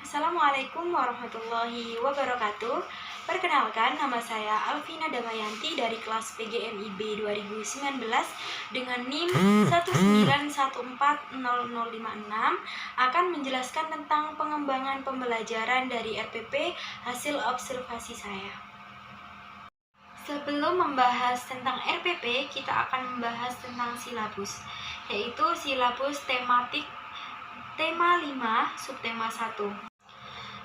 Assalamualaikum warahmatullahi wabarakatuh. Perkenalkan, nama saya Alvina Damayanti dari kelas PGMIB 2019 dengan NIM 191400056 akan menjelaskan tentang pengembangan pembelajaran dari RPP hasil observasi saya. Sebelum membahas tentang RPP, kita akan membahas tentang silabus, yaitu silabus tematik tema 5, subtema 1.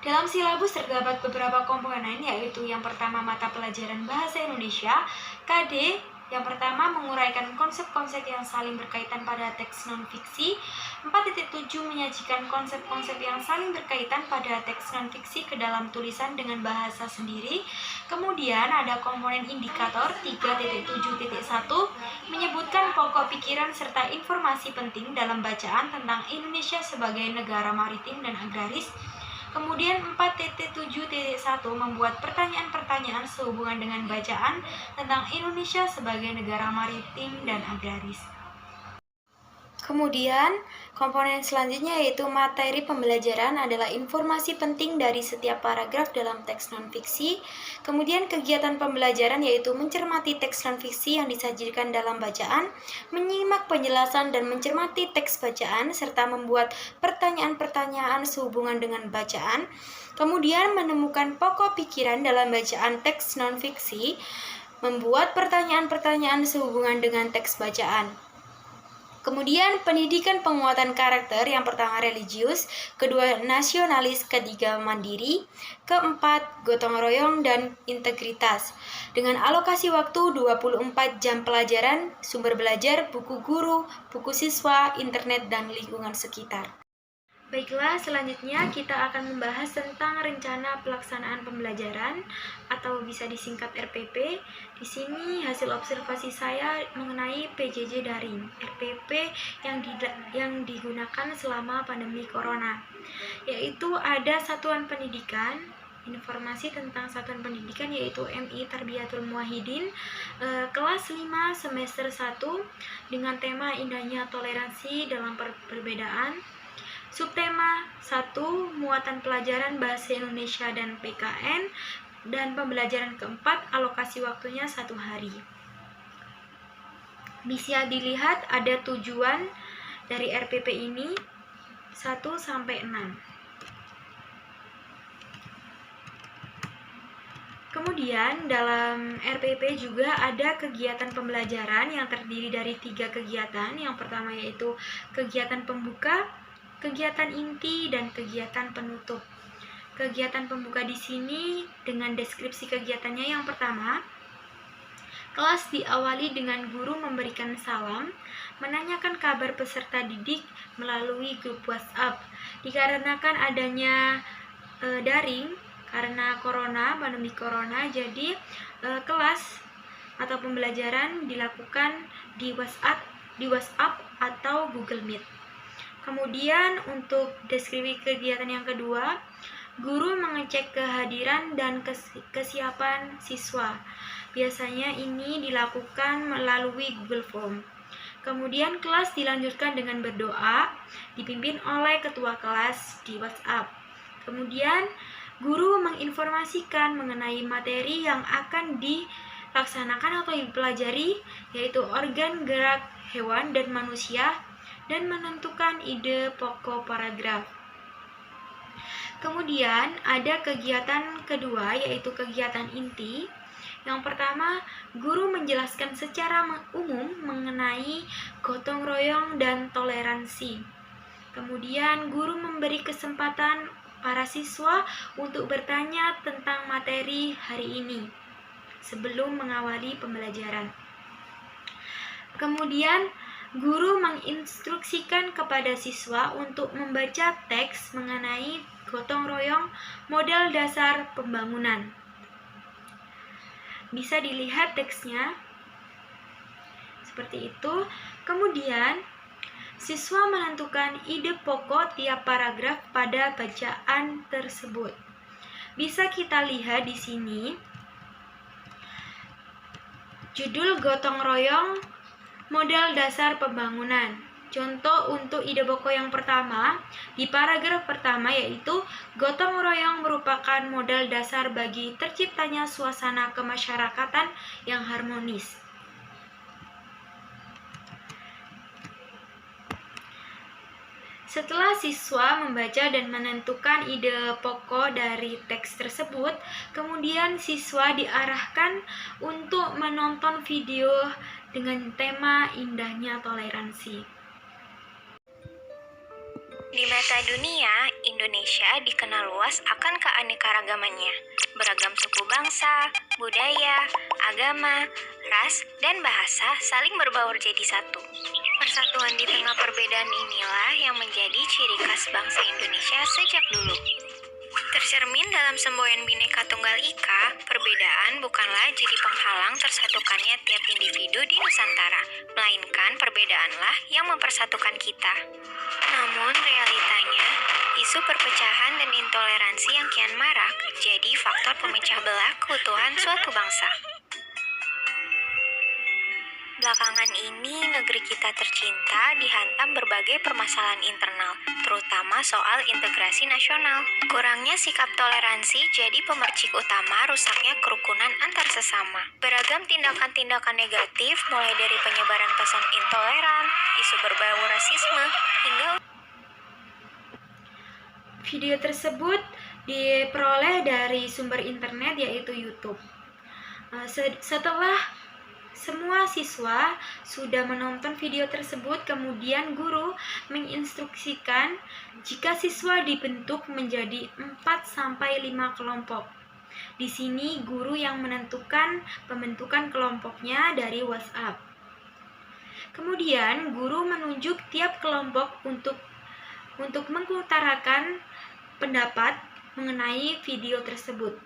Dalam silabus terdapat beberapa komponen, yaitu yang pertama mata pelajaran Bahasa Indonesia, KD. Yang pertama menguraikan konsep-konsep yang saling berkaitan pada teks non-fiksi. 4.7 menyajikan konsep-konsep yang saling berkaitan pada teks non-fiksi ke dalam tulisan dengan bahasa sendiri. Kemudian ada komponen indikator 3.7.1 menyebutkan pokok pikiran serta informasi penting dalam bacaan tentang Indonesia sebagai negara maritim dan agraris. Kemudian 4.7.1 membuat pertanyaan-pertanyaan sehubungan dengan bacaan tentang Indonesia sebagai negara maritim dan agraris. Kemudian, komponen selanjutnya yaitu materi pembelajaran adalah informasi penting dari setiap paragraf dalam teks non-fiksi. Kemudian kegiatan pembelajaran yaitu mencermati teks non-fiksi yang disajikan dalam bacaan, menyimak penjelasan dan mencermati teks bacaan, serta membuat pertanyaan-pertanyaan sehubungan dengan bacaan. Kemudian menemukan pokok pikiran dalam bacaan teks non-fiksi, membuat pertanyaan-pertanyaan sehubungan dengan teks bacaan. Kemudian pendidikan penguatan karakter, yang pertama religius, kedua nasionalis, ketiga mandiri, keempat gotong royong dan integritas. Dengan alokasi waktu 24 jam pelajaran, sumber belajar, buku guru, buku siswa, internet, dan lingkungan sekitar. Baiklah, selanjutnya kita akan membahas tentang rencana pelaksanaan pembelajaran atau bisa disingkat RPP. Di sini hasil observasi saya mengenai PJJ daring, RPP yang digunakan selama pandemi corona, yaitu ada satuan pendidikan, informasi tentang satuan pendidikan yaitu MI Tarbiyatul Muwahhidin, kelas 5 semester 1 dengan tema indahnya toleransi dalam perbedaan. Subtema 1, muatan pelajaran Bahasa Indonesia dan PKN, dan pembelajaran keempat, alokasi waktunya 1 hari. Bisa dilihat ada tujuan dari RPP ini 1-6. Kemudian dalam RPP juga ada kegiatan pembelajaran yang terdiri dari 3 kegiatan. Yang pertama yaitu kegiatan pembuka, kegiatan inti, dan kegiatan penutup. Kegiatan pembuka di sini dengan deskripsi kegiatannya. Yang pertama, kelas diawali dengan guru memberikan salam, menanyakan kabar peserta didik melalui grup WhatsApp. Dikarenakan adanya daring karena pandemi corona, jadi kelas atau pembelajaran dilakukan di WhatsApp atau Google Meet. Kemudian untuk deskripsi kegiatan yang kedua, guru mengecek kehadiran dan kesiapan siswa. Biasanya ini dilakukan melalui Google Form. Kemudian kelas dilanjutkan dengan berdoa, dipimpin oleh ketua kelas di WhatsApp. Kemudian guru menginformasikan mengenai materi yang akan dilaksanakan atau dipelajari, yaitu organ gerak hewan dan manusia, dan menentukan ide pokok paragraf. Kemudian ada kegiatan kedua yaitu kegiatan inti. Yang pertama, guru menjelaskan secara umum mengenai gotong royong dan toleransi. Kemudian guru memberi kesempatan para siswa untuk bertanya tentang materi hari ini sebelum mengawali pembelajaran. Kemudian guru menginstruksikan kepada siswa untuk membaca teks mengenai gotong royong modal dasar pembangunan. Bisa dilihat teksnya seperti itu. Kemudian siswa menentukan ide pokok tiap paragraf pada bacaan tersebut. Bisa kita lihat di sini judul gotong royong modal dasar pembangunan. Contoh untuk ide pokok yang pertama, di paragraf pertama yaitu gotong royong merupakan modal dasar bagi terciptanya suasana kemasyarakatan yang harmonis. Setelah siswa membaca dan menentukan ide pokok dari teks tersebut, kemudian siswa diarahkan untuk menonton video dengan tema indahnya toleransi. Di mata dunia, Indonesia dikenal luas akan keanekaragamannya. Beragam suku bangsa, budaya, agama, ras, dan bahasa saling berbaur jadi satu. Persatuan di tengah perbedaan inilah yang menjadi ciri khas bangsa Indonesia sejak dulu. Tercermin dalam semboyan Bhinneka Tunggal Ika, perbedaan bukanlah jadi penghalang tersatukannya tiap individu di Nusantara, melainkan perbedaanlah yang mempersatukan kita. Namun realitanya, isu perpecahan dan intoleransi yang kian marak jadi faktor pemecah belah keutuhan suatu bangsa. Belakangan ini, negeri kita tercinta dihantam berbagai permasalahan internal, terutama soal integrasi nasional. Kurangnya sikap toleransi jadi pemercik utama rusaknya kerukunan antar sesama. Beragam tindakan-tindakan negatif, mulai dari penyebaran pesan intoleran, isu berbau rasisme, hingga... Video tersebut diperoleh dari sumber internet yaitu YouTube. Setelah semua siswa sudah menonton video tersebut, kemudian guru menginstruksikan jika siswa dibentuk menjadi 4-5 kelompok. Di sini guru yang menentukan pembentukan kelompoknya dari WhatsApp. Kemudian guru menunjuk tiap kelompok untuk mengutarakan pendapat mengenai video tersebut.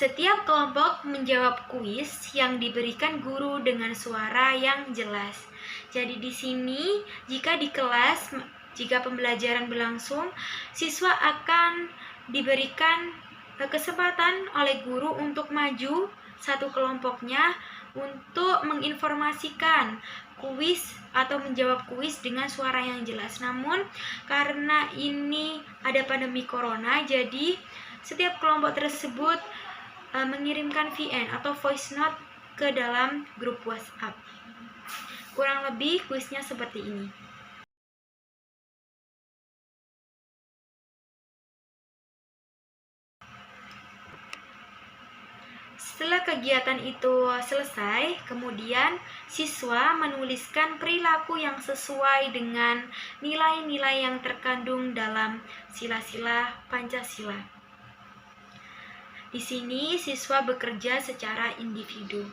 Setiap kelompok menjawab kuis yang diberikan guru dengan suara yang jelas. Jadi di sini jika di kelas, jika pembelajaran berlangsung, siswa akan diberikan kesempatan oleh guru untuk maju satu kelompoknya untuk menginformasikan kuis atau menjawab kuis dengan suara yang jelas. Namun karena ini ada pandemi corona, jadi setiap kelompok tersebut mengirimkan VN atau voice note ke dalam grup WhatsApp. Kurang lebih kuisnya seperti ini. Setelah kegiatan itu selesai, kemudian siswa menuliskan perilaku yang sesuai dengan nilai-nilai yang terkandung dalam sila-sila Pancasila. Di sini siswa bekerja secara individu.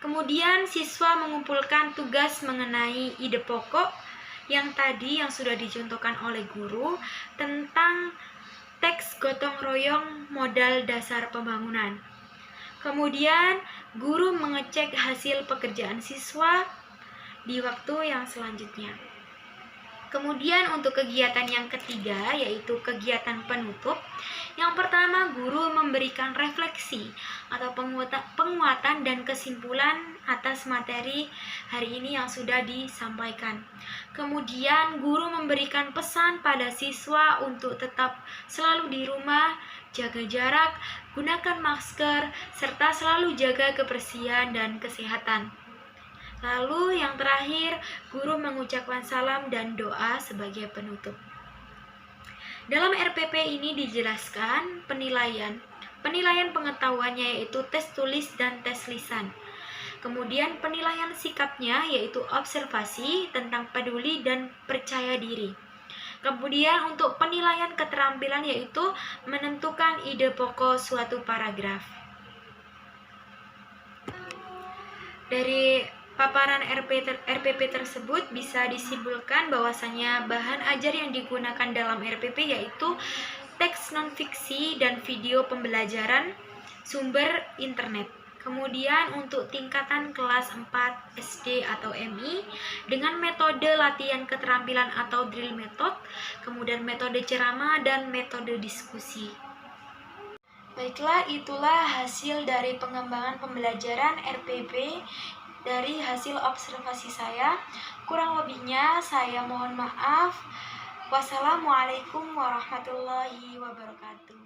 Kemudian siswa mengumpulkan tugas mengenai ide pokok yang sudah dicontohkan oleh guru tentang teks gotong royong modal dasar pembangunan. Kemudian guru mengecek hasil pekerjaan siswa di waktu yang selanjutnya. Kemudian untuk kegiatan yang ketiga yaitu kegiatan penutup. Yang pertama, guru memberikan refleksi atau penguatan dan kesimpulan atas materi hari ini yang sudah disampaikan. Kemudian guru memberikan pesan pada siswa untuk tetap selalu di rumah, jaga jarak, gunakan masker, serta selalu jaga kebersihan dan kesehatan. Lalu yang terakhir, guru mengucapkan salam dan doa sebagai penutup. Dalam RPP ini dijelaskan penilaian pengetahuannya yaitu tes tulis dan tes lisan. Kemudian penilaian sikapnya yaitu observasi tentang peduli dan percaya diri. Kemudian untuk penilaian keterampilan yaitu menentukan ide pokok suatu paragraf. Dari paparan RPP tersebut bisa disimpulkan bahwasanya bahan ajar yang digunakan dalam RPP yaitu teks non-fiksi dan video pembelajaran sumber internet. Kemudian untuk tingkatan kelas 4 SD atau MI dengan metode latihan keterampilan atau drill method, kemudian metode ceramah dan metode diskusi. Baiklah, itulah hasil dari pengembangan pembelajaran RPP dari hasil observasi saya. Kurang lebihnya saya mohon maaf. Wassalamualaikum warahmatullahi wabarakatuh.